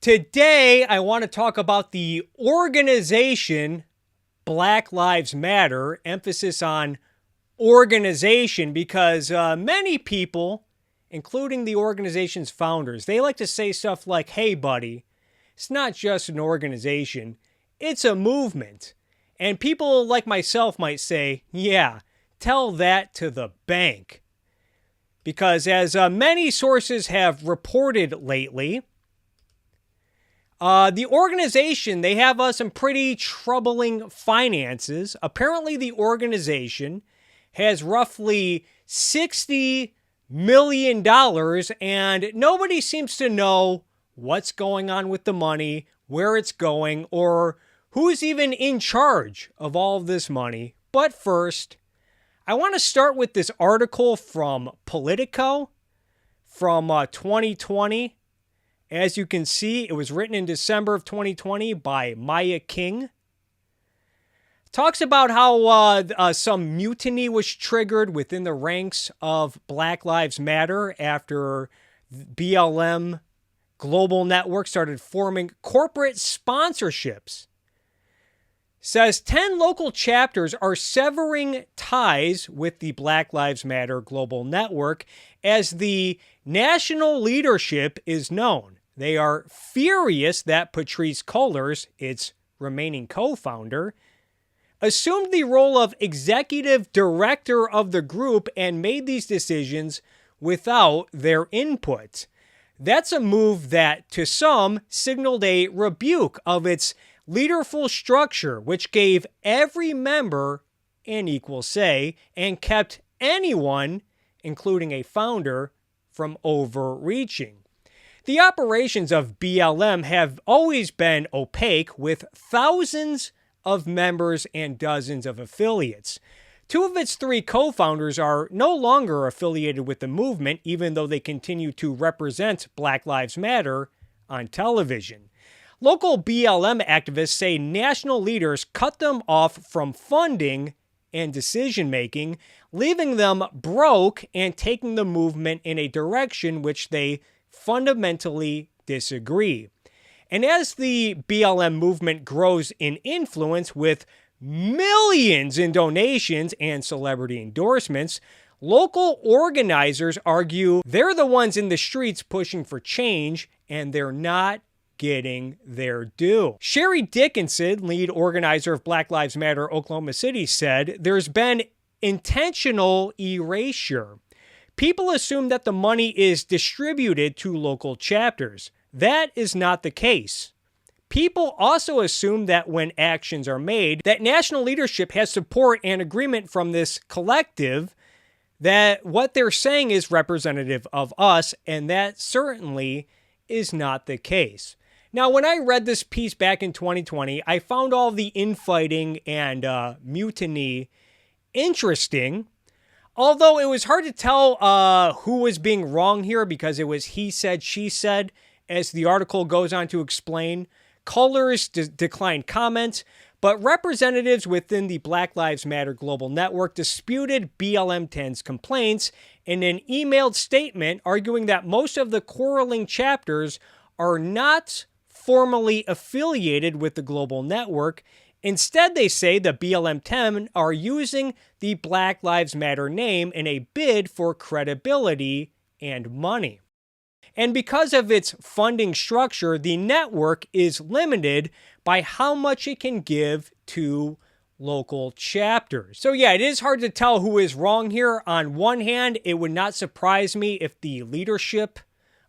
Today, I want to talk about the organization Black Lives Matter, emphasis on organization, because many people, including the organization's founders, they like to say stuff like, hey, buddy, it's not just an organization, it's a movement. And people like myself might say, yeah, tell that to the bank. Because as many sources have reported lately, the organization, they have some pretty troubling finances. Apparently, the organization has roughly $60 million, and nobody seems to know what's going on with the money, where it's going, or who's even in charge of all of this money. But first, I want to start with this article from Politico from 2020. As you can see, it was written in December of 2020 by Maya King. Talks about how some mutiny was triggered within the ranks of Black Lives Matter after BLM Global Network started forming corporate sponsorships. Says 10 local chapters are severing ties with the Black Lives Matter Global Network as the national leadership is known. They are furious that Patrisse Cullors, its remaining co-founder, assumed the role of executive director of the group and made these decisions without their input. That's a move that, to some, signaled a rebuke of its leaderful structure, which gave every member an equal say and kept anyone, including a founder, from overreaching. The operations of BLM have always been opaque, with thousands of members and dozens of affiliates. Two of its three co-founders are no longer affiliated with the movement, even though they continue to represent Black Lives Matter on television. Local BLM activists say national leaders cut them off from funding and decision-making, leaving them broke and taking the movement in a direction which they fundamentally disagree. And as the BLM movement grows in influence with millions in donations and celebrity endorsements, local organizers argue they're the ones in the streets pushing for change, and they're not getting their due. Sherry Dickinson, lead organizer of Black Lives Matter Oklahoma City, said there's been intentional erasure. People assume that the money is distributed to local chapters. That is not the case. People also assume that when actions are made, that national leadership has support and agreement from this collective, that what they're saying is representative of us, and that certainly is not the case. Now, when I read this piece back in 2020, I found all the infighting and mutiny interesting, although it was hard to tell who was being wrong here because it was he said, she said, as the article goes on to explain. Cullors declined comment, but representatives within the Black Lives Matter Global Network disputed BLM 10's complaints in an emailed statement arguing that most of the quarreling chapters are not formally affiliated with the Global Network. Instead, they say the BLM 10 are using the Black Lives Matter name in a bid for credibility and money. And because of its funding structure, the network is limited by how much it can give to local chapters. So yeah, it is hard to tell who is wrong here. On one hand, it would not surprise me if the leadership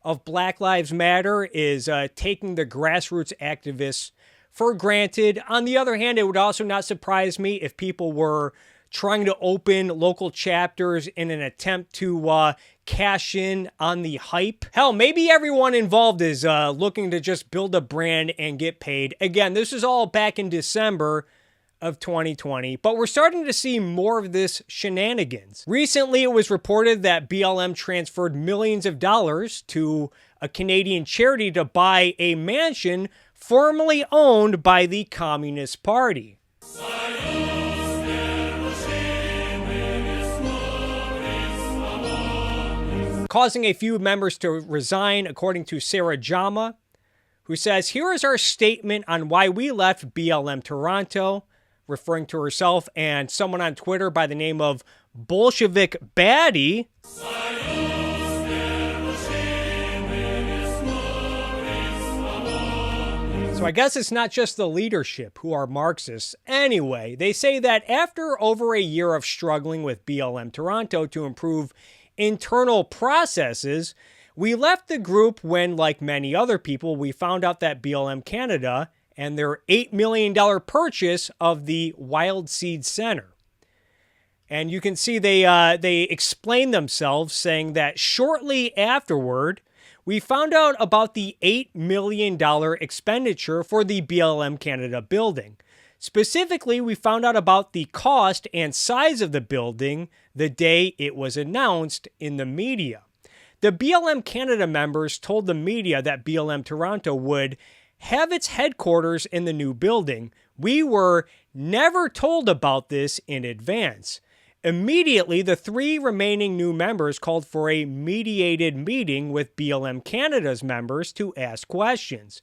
of Black Lives Matter is taking the grassroots activists for granted. On the other hand, it would also not surprise me if people were trying to open local chapters in an attempt to cash in on the hype. Hell, maybe everyone involved is looking to just build a brand and get paid. Again, this is all back in December of 2020, but we're starting to see more of this shenanigans. Recently, it was reported that BLM transferred millions of dollars to a Canadian charity to buy a mansion formerly owned by the Communist Party. Causing a few members to resign, according to Sarah Jama, who says, "Here is our statement on why we left BLM Toronto," referring to herself and someone on Twitter by the name of Bolshevik Baddie. So I guess it's not just the leadership who are Marxists. Anyway, they say that after over a year of struggling with BLM Toronto to improve internal processes, we left the group when, like many other people, we found out that BLM Canada and their $8 million purchase of the Wild Seed Center. And you can see they explain themselves, saying that shortly afterward, we found out about the $8 million expenditure for the BLM Canada building. Specifically, we found out about the cost and size of the building the day it was announced in the media. The BLM Canada members told the media that BLM Toronto would have its headquarters in the new building. We were never told about this in advance. Immediately, the 3 remaining new members called for a mediated meeting with BLM Canada's members to ask questions.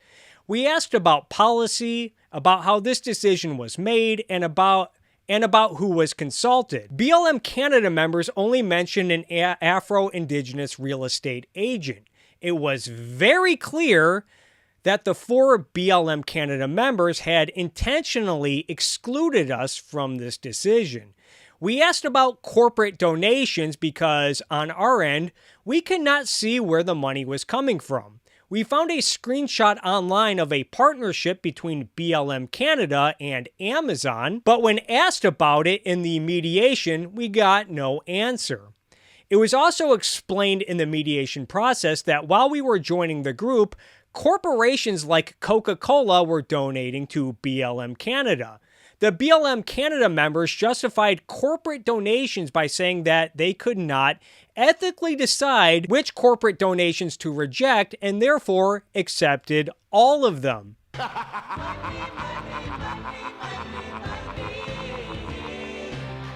We asked about policy, about how this decision was made, and about who was consulted. BLM Canada members only mentioned an Afro-Indigenous real estate agent. It was very clear that the 4 BLM Canada members had intentionally excluded us from this decision. We asked about corporate donations because, on our end, we could not see where the money was coming from. We found a screenshot online of a partnership between BLM Canada and Amazon, but when asked about it in the mediation, we got no answer. It was also explained in the mediation process that while we were joining the group, corporations like Coca-Cola were donating to BLM Canada. The BLM Canada members justified corporate donations by saying that they could not ethically decide which corporate donations to reject and therefore accepted all of them.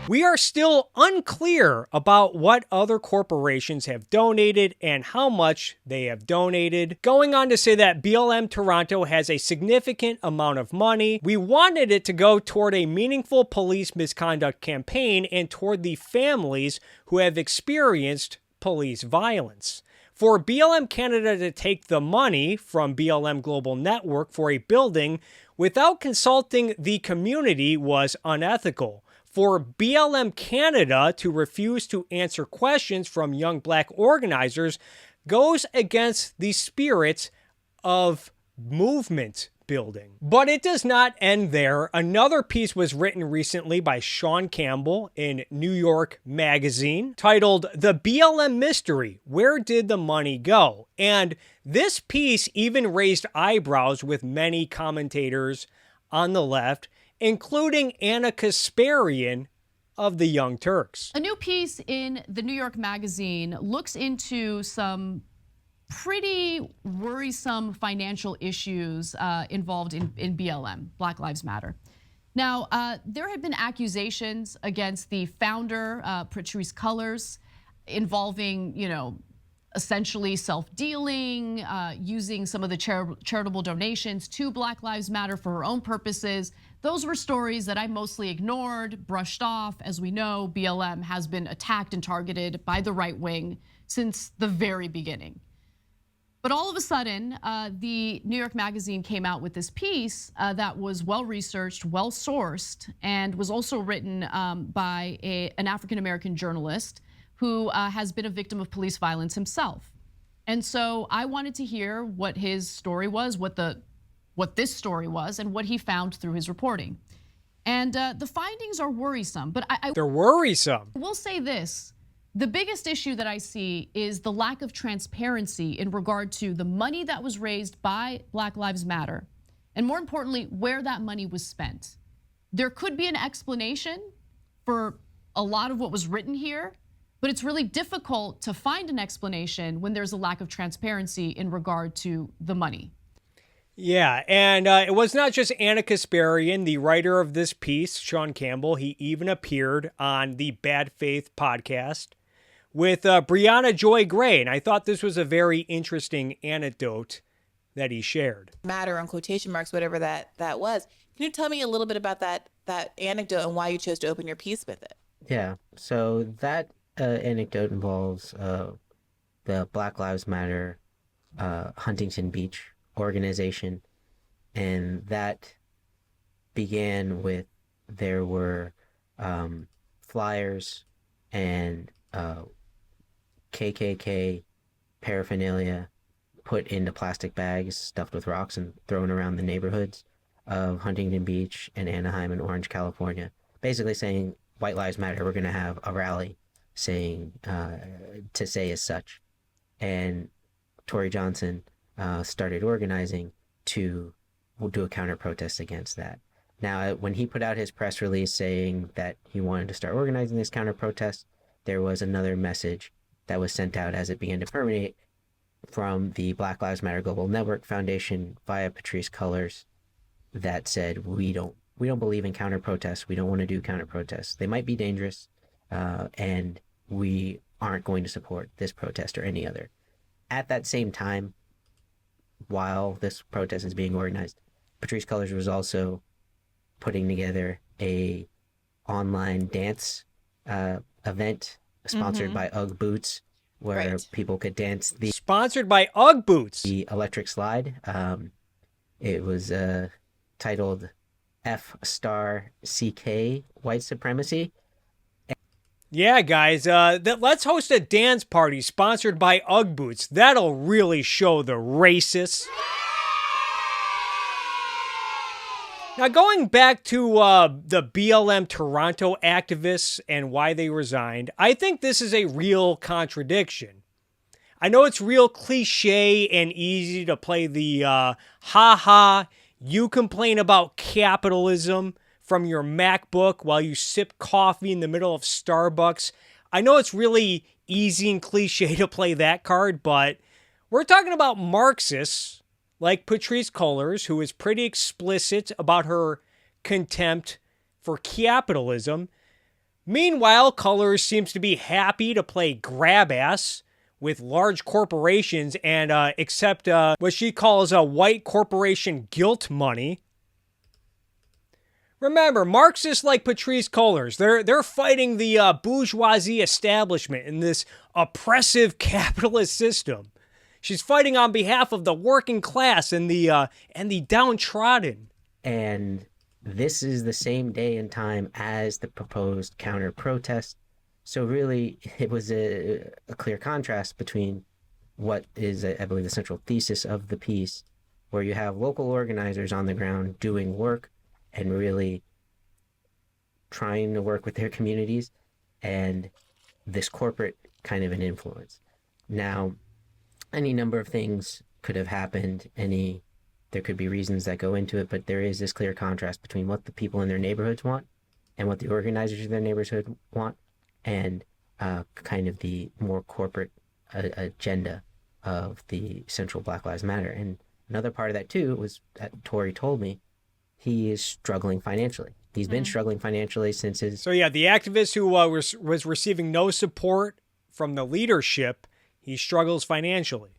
We are still unclear about what other corporations have donated and how much they have donated. Going on to say that BLM Toronto has a significant amount of money. We wanted it to go toward a meaningful police misconduct campaign and toward the families who have experienced police violence. For BLM Canada to take the money from BLM Global Network for a building without consulting the community was unethical. For BLM Canada to refuse to answer questions from young Black organizers goes against the spirit of movement building. But it does not end there. Another piece was written recently by Sean Campbell in New York Magazine titled "The BLM Mystery, Where Did the Money Go?" And this piece even raised eyebrows with many commentators on the left, including Anna Kasparian of the Young Turks. A new piece in the New York Magazine looks into some pretty worrisome financial issues involved in BLM, Black Lives Matter. Now, there had been accusations against the founder, Patrisse Cullors, involving, essentially self-dealing, using some of the charitable donations to Black Lives Matter for her own purposes. Those were stories that I mostly ignored, brushed off. As we know, BLM has been attacked and targeted by the right wing since the very beginning. But all of a sudden, the New York Magazine came out with this piece that was well-researched, well-sourced, and was also written by an African-American journalist who has been a victim of police violence himself. And so I wanted to hear what his story was, what this story was, and what he found through his reporting. And the findings are worrisome, but they're worrisome. I will say this. The biggest issue that I see is the lack of transparency in regard to the money that was raised by Black Lives Matter, and more importantly, where that money was spent. There could be an explanation for a lot of what was written here, but it's really difficult to find an explanation when there's a lack of transparency in regard to the money. Yeah, and it was not just Anna Kasparian, the writer of this piece, Sean Campbell. He even appeared on the Bad Faith podcast with Brianna Joy Gray, and I thought this was a very interesting anecdote that he shared. Matter on quotation marks, whatever that was. Can you tell me a little bit about that anecdote and why you chose to open your piece with it? Yeah, so that anecdote involves the Black Lives Matter Huntington Beach organization, and that began with there were flyers and KKK paraphernalia put into plastic bags stuffed with rocks and thrown around the neighborhoods of Huntington Beach and Anaheim and Orange, California, basically saying White Lives Matter. We're going to have a rally saying to say as such. And Tory Johnson started organizing to do a counter protest against that. Now, when he put out his press release saying that he wanted to start organizing this counter protest, there was another message that was sent out as it began to permeate from the Black Lives Matter Global Network Foundation via Patrisse Cullors that said, we don't believe in counter protests. We don't want to do counter protests. They might be dangerous, and we aren't going to support this protest or any other. At that same time, while this protest is being organized, Patrisse Cullors was also putting together a online dance event sponsored by UGG Boots, where people could dance the Sponsored by UGG Boots. the electric slide. It was titled F***CK White Supremacy. Yeah, guys, let's host a dance party sponsored by UGG Boots. That'll really show the racists. Now, going back to the BLM Toronto activists and why they resigned, I think this is a real contradiction. I know it's real cliche and easy to play the ha-ha, you complain about capitalism from your MacBook while you sip coffee in the middle of Starbucks. I know it's really easy and cliche to play that card, but we're talking about Marxists like Patrisse Cullors, who is pretty explicit about her contempt for capitalism. Meanwhile, Cullors seems to be happy to play grab-ass with large corporations and accept what she calls a white corporation guilt money. Remember, Marxists like Patrisse Cullors, they're fighting the bourgeoisie establishment in this oppressive capitalist system. She's fighting on behalf of the working class and the downtrodden. And this is the same day and time as the proposed counter protest. So really, it was a clear contrast between what is, I believe, the central thesis of the piece, where you have local organizers on the ground doing work and really trying to work with their communities, and this corporate kind of an influence. Now, any number of things could have happened. There could be reasons that go into it, but there is this clear contrast between what the people in their neighborhoods want and what the organizers of their neighborhood want, and kind of the more corporate agenda of the Central Black Lives Matter. And another part of that too was that Tory told me he is struggling financially. He's been struggling financially since his... So yeah, the activist who was receiving no support from the leadership, he struggles financially.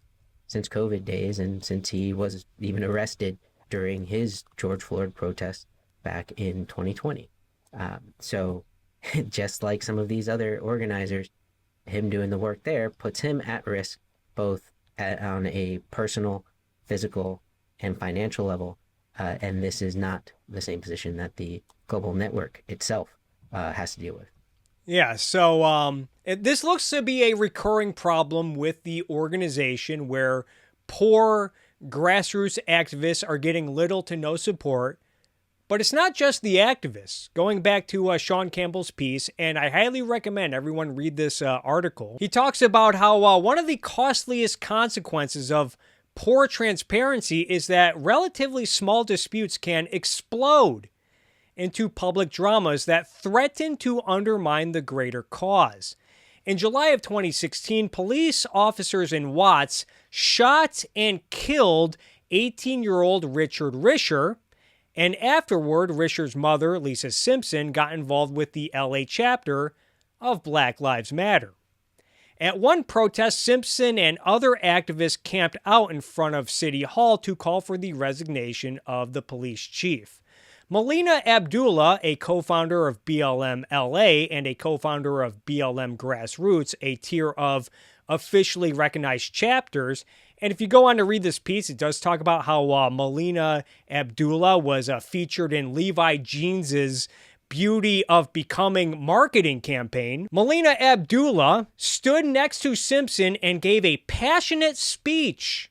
Since COVID days, and since he was even arrested during his George Floyd protest back in 2020. So just like some of these other organizers, him doing the work there puts him at risk, both on a personal, physical, and financial level. And this is not the same position that the global network itself has to deal with. Yeah, so this looks to be a recurring problem with the organization, where poor grassroots activists are getting little to no support. But it's not just the activists. Going back to Sean Campbell's piece, and I highly recommend everyone read this article, he talks about how one of the costliest consequences of poor transparency is that relatively small disputes can explode into public dramas that threaten to undermine the greater cause. In July of 2016, police officers in Watts shot and killed 18-year-old Richard Risher, and afterward, Risher's mother, Lisa Simpson, got involved with the LA chapter of Black Lives Matter. At one protest, Simpson and other activists camped out in front of City Hall to call for the resignation of the police chief. Melina Abdullah, a co-founder of BLM LA and a co-founder of BLM Grassroots, a tier of officially recognized chapters. And if you go on to read this piece, it does talk about how Melina Abdullah was featured in Levi Jeans's Beauty of Becoming marketing campaign. Melina Abdullah stood next to Simpson and gave a passionate speech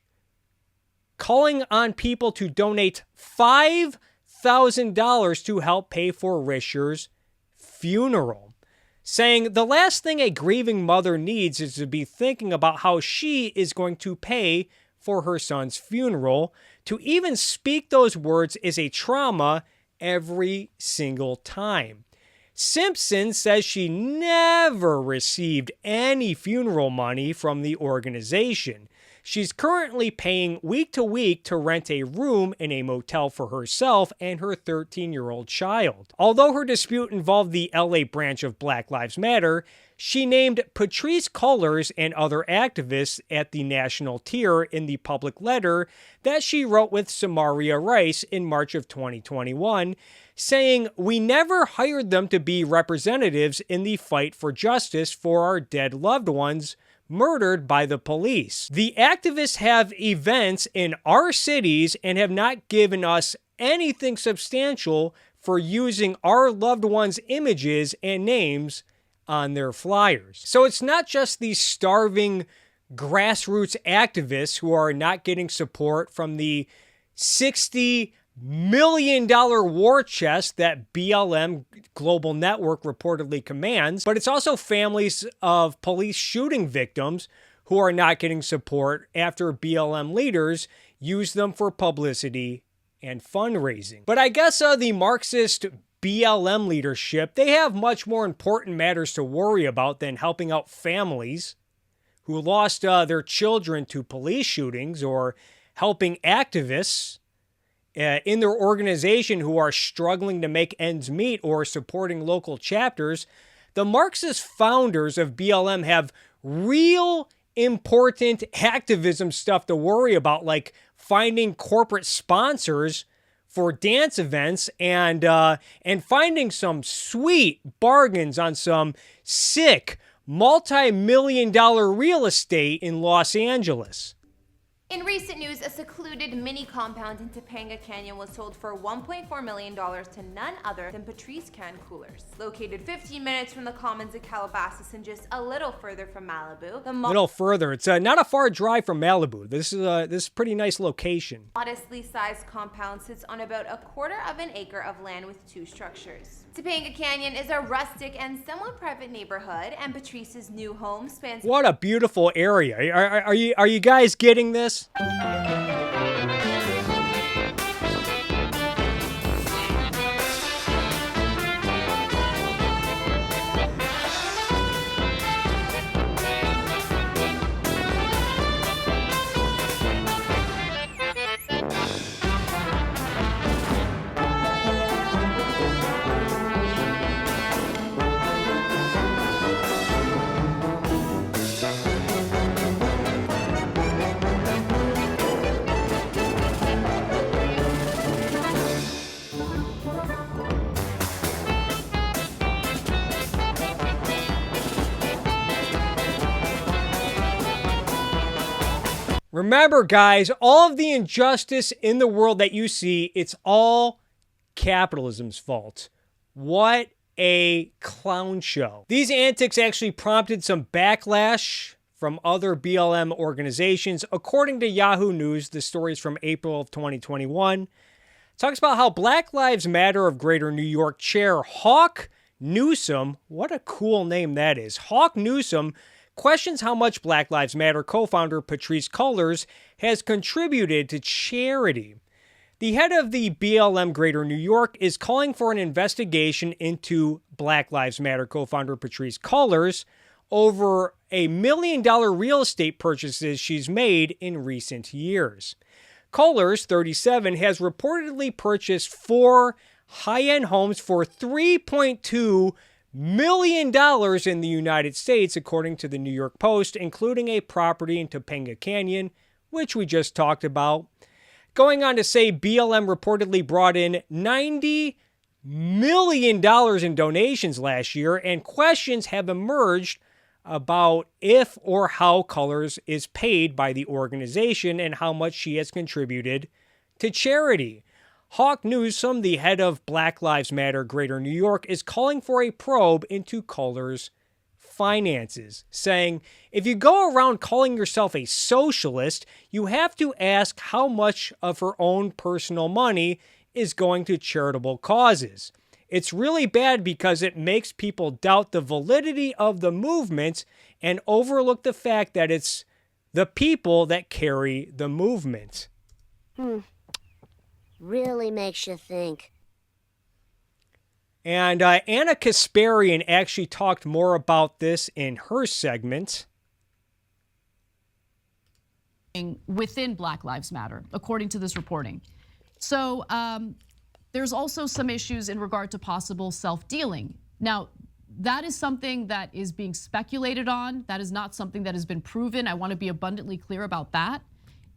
calling on people to donate $5,000 to help pay for Risher's funeral, saying the last thing a grieving mother needs is to be thinking about how she is going to pay for her son's funeral. To even speak those words is a trauma every single time. Simpson says she never received any funeral money from the organization. She's currently paying week to week to rent a room in a motel for herself and her 13-year-old child. Although her dispute involved the LA branch of Black Lives Matter, she named Patrisse Cullors and other activists at the national tier in the public letter that she wrote with Samaria Rice in March of 2021, saying, "We never hired them to be representatives in the fight for justice for our dead loved ones murdered by the police. The activists have events in our cities and have not given us anything substantial for using our loved ones' images and names on their flyers." So it's not just these starving grassroots activists who are not getting support from the $60 million war chest that BLM Global Network reportedly commands, but it's also families of police shooting victims who are not getting support after BLM leaders use them for publicity and fundraising. But I guess the Marxist BLM leadership, they have much more important matters to worry about than helping out families who lost their children to police shootings, or helping activists in their organization who are struggling to make ends meet, or supporting local chapters. The Marxist founders of BLM have real important activism stuff to worry about, like finding corporate sponsors for dance events and finding some sweet bargains on some sick multi-million-dollar real estate in Los Angeles. In recent news, a secluded mini compound in Topanga Canyon was sold for $1.4 million to none other than Patrisse Can Coolers. Located 15 minutes from the Commons of Calabasas and just a little further from Malibu, It's not a far drive from Malibu. This is a pretty nice location. modestly sized compound sits on about a quarter of an acre of land with 2 structures. Topanga Canyon is a rustic and somewhat private neighborhood, and Patrisse's new home spans... What a beautiful area. Are you guys getting this? Remember, guys, all of the injustice in the world that you see, it's all capitalism's fault. What a clown show. These antics actually prompted some backlash from other BLM organizations. According to Yahoo News, the story is from April of 2021. It talks about how Black Lives Matter of Greater New York Chair Hawk Newsom, what a cool name that is, Hawk Newsom, questions how much Black Lives Matter co-founder Patrisse Cullors has contributed to charity. The head of the BLM Greater New York is calling for an investigation into Black Lives Matter co-founder Patrisse Cullors over $1 million real estate purchases she's made in recent years. Cullors, 37, has reportedly purchased 4 high-end homes for $3.2 million in the United States, according to the New York Post, including a property in Topanga Canyon, which we just talked about. Going on to say BLM reportedly brought in $90 million in donations last year, and questions have emerged about if or how Colors is paid by the organization and how much she has contributed to charity. Hawk Newsom, the head of Black Lives Matter Greater New York, is calling for a probe into Colors' finances, saying, if you go around calling yourself a socialist, you have to ask how much of her own personal money is going to charitable causes. It's really bad because it makes people doubt the validity of the movement and overlook the fact that it's the people that carry the movement. Really makes you think. And Anna Kasparian actually talked more about this in her segment. Within Black Lives Matter, according to this reporting. So there's also some issues in regard to possible self-dealing. Now, that is something that is being speculated on. That is not something that has been proven. I want to be abundantly clear about that.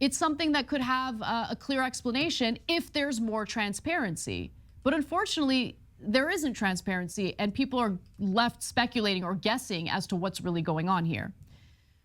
It's something that could have a clear explanation if there's more transparency. But unfortunately, there isn't transparency, and people are left speculating or guessing as to what's really going on here.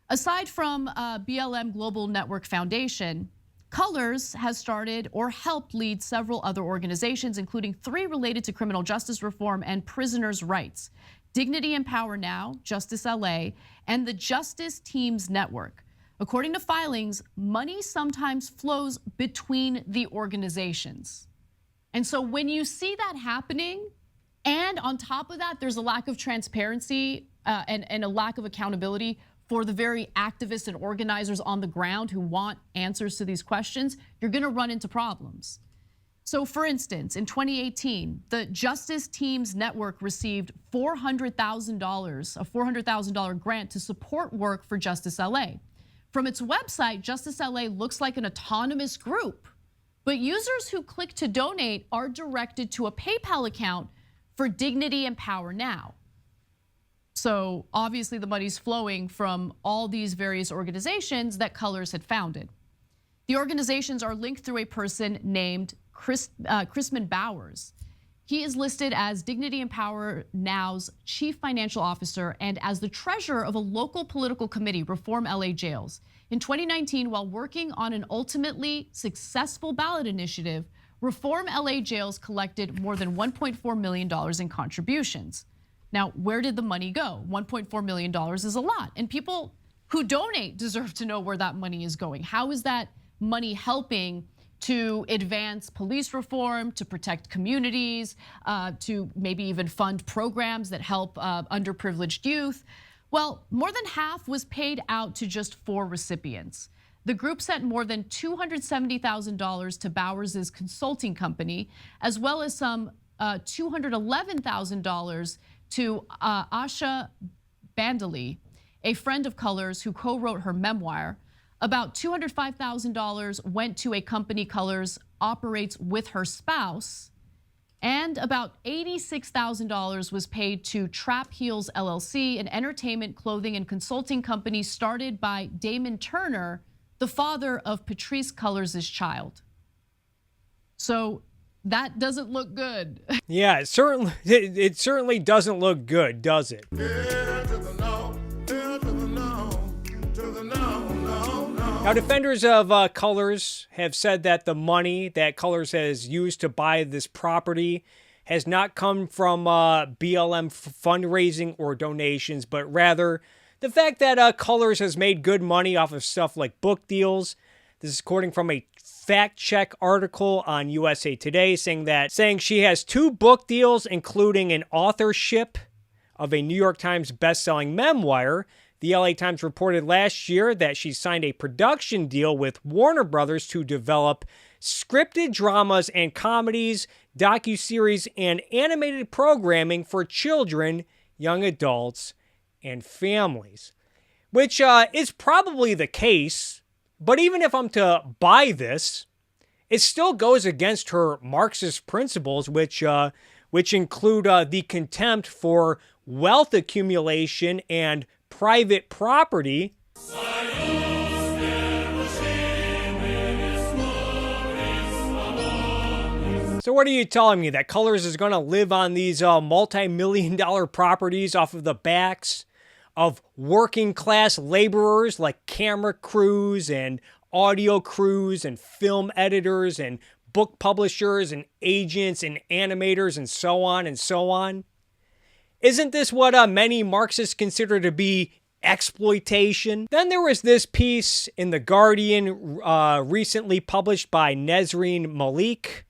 Aside from BLM Global Network Foundation, Colors has started or helped lead several other organizations, including 3 related to criminal justice reform and prisoners' rights: Dignity and Power Now, Justice LA, and the Justice Teams Network. According to filings, money sometimes flows between the organizations. And so when you see that happening, and on top of that, there's a lack of transparency and a lack of accountability for the very activists and organizers on the ground who want answers to these questions, you're gonna run into problems. So for instance, in 2018, the Justice Teams Network received $400,000, a $400,000 grant to support work for Justice LA. From its website, Justice LA looks like an autonomous group, but users who click to donate are directed to a PayPal account for Dignity and Power Now. So obviously the money's flowing from all these various organizations that Colors had founded. The organizations are linked through a person named Chrisman Bowers. He is listed as Dignity and Power Now's chief financial officer and as the treasurer of a local political committee, Reform LA Jails. In 2019, while working on an ultimately successful ballot initiative, Reform LA Jails collected more than $1.4 million in contributions. Now, where did the money go? $1.4 million is a lot, and people who donate deserve to know where that money is going. How is that money helping to advance police reform, to protect communities, to maybe even fund programs that help underprivileged youth? Well, more than half was paid out to just 4 recipients. The group sent more than $270,000 to Bowers' consulting company, as well as some $211,000 to Asha Bandali, a friend of Colors who co-wrote her memoir. About $205,000 went to a company Colors operates with her spouse, and about $86,000 was paid to Trap Heels LLC, an entertainment, clothing, and consulting company started by Damon Turner, the father of Patrisse Cullors' child. So that doesn't look good. Yeah, it certainly doesn't look good, does it? Now, defenders of Colors have said that the money that Colors has used to buy this property has not come from BLM fundraising or donations, but rather the fact that Colors has made good money off of stuff like book deals. This is according from a fact check article on USA Today saying she has 2 book deals, including an authorship of a New York Times best-selling memoir. The LA Times reported last year that she signed a production deal with Warner Brothers to develop scripted dramas and comedies, docuseries, and animated programming for children, young adults, and families. Which is probably the case, but even if I'm to buy this, it still goes against her Marxist principles, which include the contempt for wealth accumulation and private property. So what are you telling me? That Colors is going to live on these multi-million-dollar properties off of the backs of working class laborers like camera crews and audio crews and film editors and book publishers and agents and animators and so on and so on? Isn't this what many Marxists consider to be exploitation? Then there was this piece in The Guardian recently published by Nesreen Malik.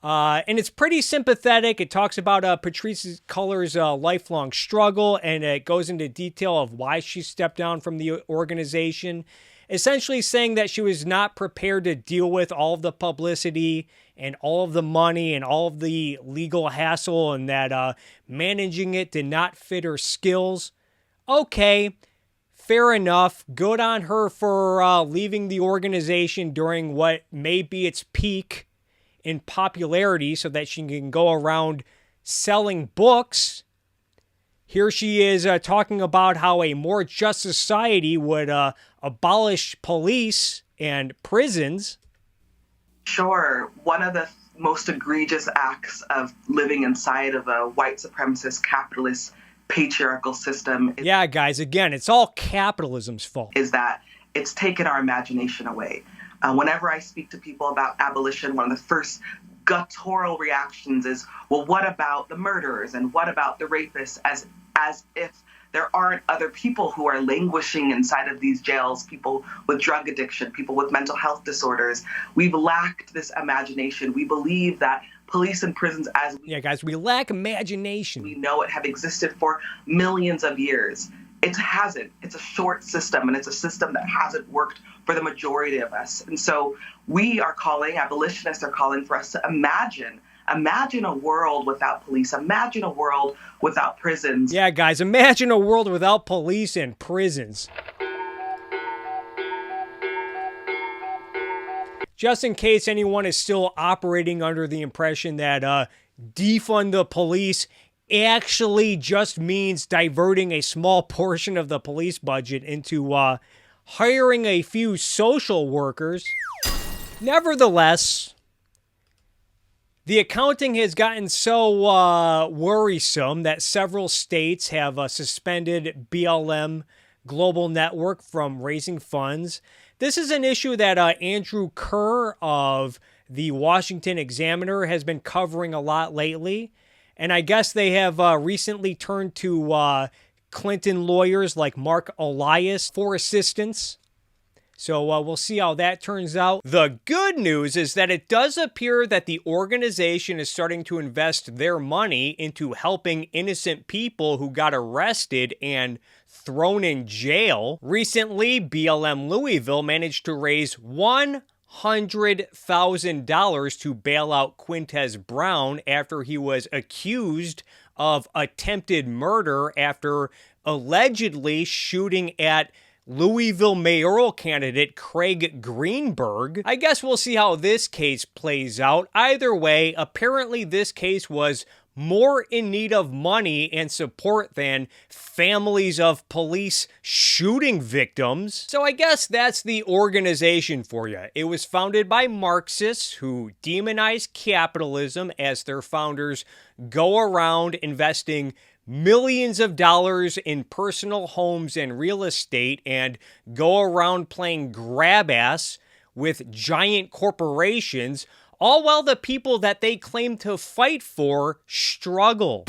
And it's pretty sympathetic. It talks about Patrice Cullors' lifelong struggle, and it goes into detail of why she stepped down from the organization, essentially saying that she was not prepared to deal with all of the publicity and all of the money and all of the legal hassle, and that managing it did not fit her skills. Okay, fair enough. Good on her for leaving the organization during what may be its peak in popularity so that she can go around selling books. Here she is talking about how a more just society would abolish police and prisons. Sure. One of the most egregious acts of living inside of a white supremacist capitalist patriarchal system Yeah, guys, again, it's all capitalism's fault. is that it's taken our imagination away. Whenever I speak to people about abolition, one of the first guttural reactions is, well, what about the murderers and what about the rapists? As if there aren't other people who are languishing inside of these jails, people with drug addiction, people with mental health disorders. We've lacked this imagination. We believe that police and prisons, as Yeah, guys, we lack imagination. we know it, have existed for millions of years. It hasn't. It's a short system, and it's a system that hasn't worked for the majority of us. And so we are calling, abolitionists are calling for us to imagine a world without police. Imagine a world without prisons. Yeah, guys, imagine a world without police and prisons. Just in case anyone is still operating under the impression that defund the police actually just means diverting a small portion of the police budget into hiring a few social workers. Nevertheless, the accounting has gotten so worrisome that several states have suspended BLM Global Network from raising funds. This is an issue that Andrew Kerr of the Washington Examiner has been covering a lot lately. And I guess they have recently turned to Clinton lawyers like Mark Elias for assistance. So we'll see how that turns out. The good news is that it does appear that the organization is starting to invest their money into helping innocent people who got arrested and thrown in jail. Recently, BLM Louisville managed to raise $100,000 to bail out Quintez Brown after he was accused of attempted murder after allegedly shooting at Louisville mayoral candidate Craig Greenberg. I guess we'll see how this case plays out. Either way, apparently this case was more in need of money and support than families of police shooting victims. So I guess that's the organization for you. It was founded by Marxists who demonize capitalism as their founders go around investing millions of dollars in personal homes and real estate and go around playing grab ass with giant corporations, all while the people that they claim to fight for struggle.